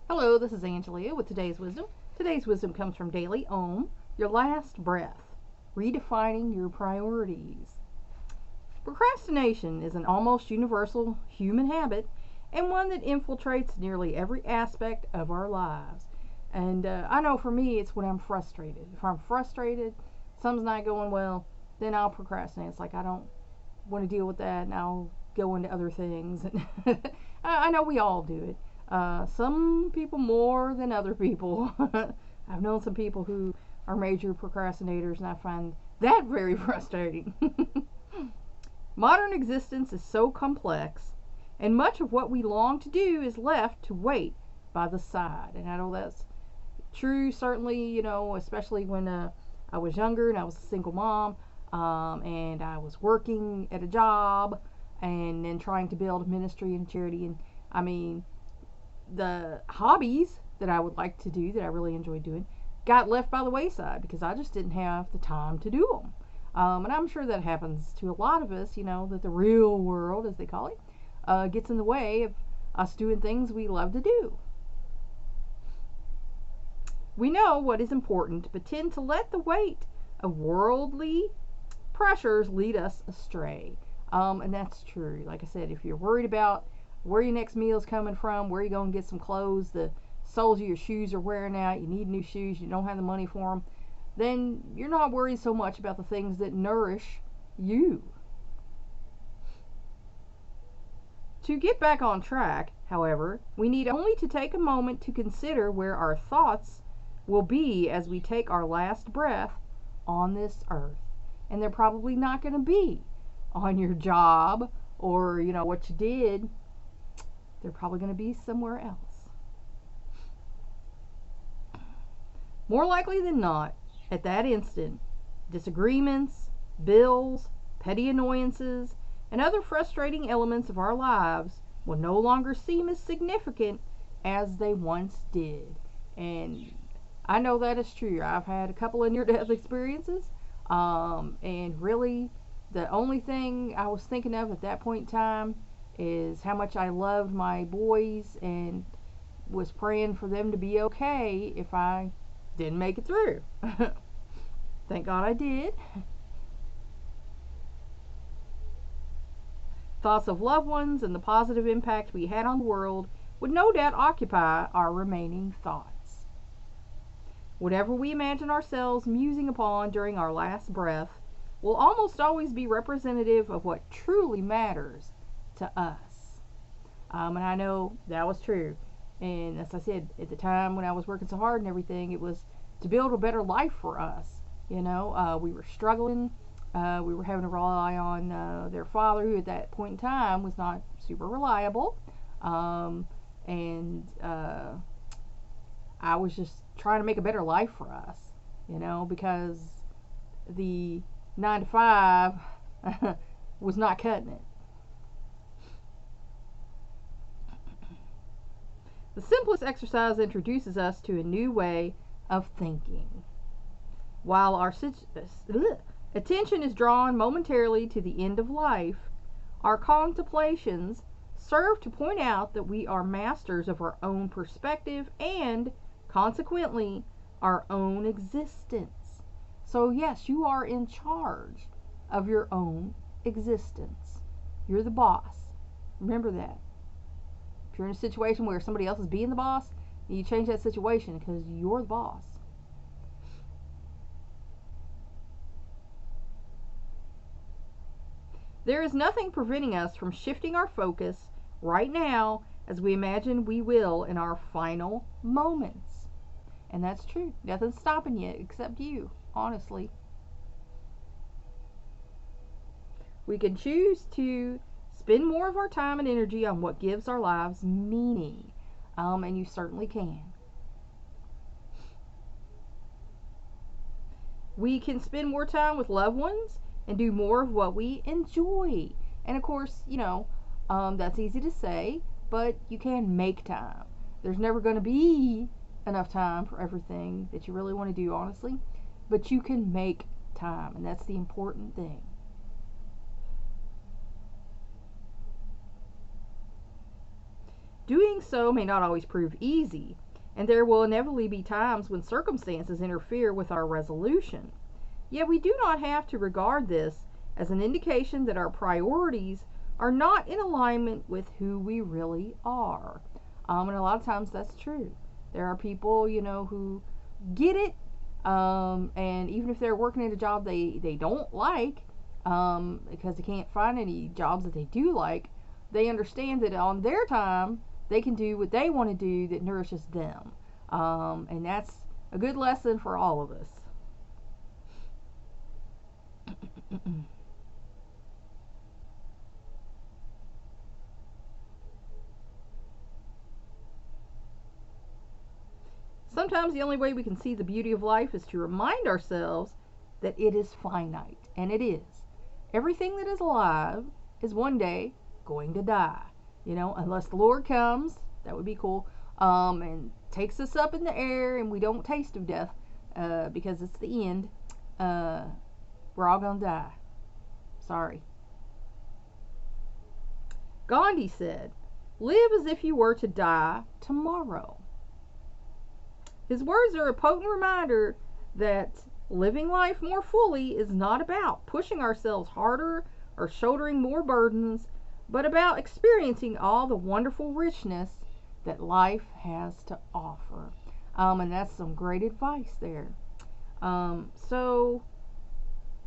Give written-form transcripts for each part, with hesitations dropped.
Hello, this is Angelia with today's wisdom. Today's wisdom comes from Daily Ohm. Your last breath. Redefining your priorities. Procrastination is an almost universal human habit and one that infiltrates nearly every aspect of our lives. And I know for me, it's when I'm frustrated. If I'm frustrated, something's not going well, then I'll procrastinate. It's like I don't want to deal with that, and I'll go into other things. I know we all do it. Some people more than other people. I've known some people who are major procrastinators, and I find that very frustrating. Modern existence is so complex, and much of what we long to do is left to wait by the side. And I know that's true, certainly, especially when I was younger and I was a single mom, and I was working at a job and then trying to build a ministry and charity. And I mean, the hobbies that I would like to do, that I really enjoy doing, got left by the wayside because I just didn't have the time to do them. And I'm sure that happens to a lot of us, that the real world, as they call it, gets in the way of us doing things we love to do. We know what is important, but tend to let the weight of worldly pressures lead us astray. And that's true. Like I said, if you're worried about where your next meal is coming from, where you're going to get some clothes, the soles of your shoes are wearing out, you need new shoes, you don't have the money for them, then you're not worried so much about the things that nourish you. To get back on track, however, we need only to take a moment to consider where our thoughts will be as we take our last breath on this earth. And they're probably not going to be on your job or, what you did. They're probably going to be somewhere else. More likely than not, at that instant, disagreements, bills, petty annoyances, and other frustrating elements of our lives will no longer seem as significant as they once did. And I know that is true. I've had a couple of near-death experiences, and really the only thing I was thinking of at that point in time is how much I loved my boys and was praying for them to be okay if I didn't make it through. Thank God I did. Thoughts of loved ones and the positive impact we had on the world would no doubt occupy our remaining thoughts. Whatever we imagine ourselves musing upon during our last breath will almost always be representative of what truly matters to us. And I know that was true. And as I said, at the time when I was working so hard and everything, it was to build a better life for us. We were struggling. We were having to rely on their father, who at that point in time was not super reliable. And I was just trying to make a better life for us, because the 9 to 5 was not cutting it. The simplest exercise introduces us to a new way of thinking. While our attention is drawn momentarily to the end of life, our contemplations serve to point out that we are masters of our own perspective and, consequently, our own existence. So yes, you are in charge of your own existence. You're the boss. Remember that. If you're in a situation where somebody else is being the boss, you change that situation because you're the boss. There is nothing preventing us from shifting our focus right now as we imagine we will in our final moments. And that's true. Nothing's stopping you except you, honestly. We can choose to spend more of our time and energy on what gives our lives meaning. And you certainly can. We can spend more time with loved ones and do more of what we enjoy. And of course, that's easy to say, but you can make time. There's never going to be enough time for everything that you really want to do, honestly. But you can make time, and that's the important thing. Doing so may not always prove easy, and there will inevitably be times when circumstances interfere with our resolution. Yet we do not have to regard this as an indication that our priorities are not in alignment with who we really are. And a lot of times that's true. There are people, who get it, and even if they're working at a job they don't like, because they can't find any jobs that they do like, they understand that on their time they can do what they want to do that nourishes them. And that's a good lesson for all of us. Sometimes the only way we can see the beauty of life is to remind ourselves that it is finite, and it is. Everything that is alive is one day going to die. Unless the Lord comes, that would be cool, and takes us up in the air and we don't taste of death, because it's the end. We're all gonna die. Sorry. Gandhi said, "Live as if you were to die tomorrow." His words are a potent reminder that living life more fully is not about pushing ourselves harder or shouldering more burdens, but about experiencing all the wonderful richness that life has to offer. And that's some great advice there. So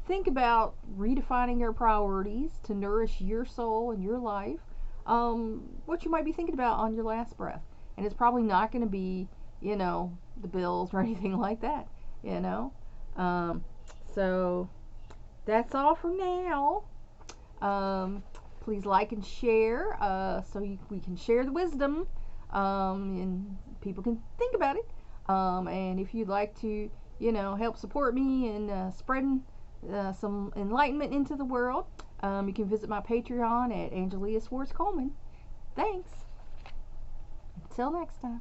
think about redefining your priorities to nourish your soul and your life. What you might be thinking about on your last breath. And it's probably not going to be, the bills or anything like that, So that's all for now. Please like and share, so we can share the wisdom, and people can think about it. And if you'd like to, help support me in spreading some enlightenment into the world, you can visit my Patreon at Angelia Schwarz-Coleman. Thanks. Until next time.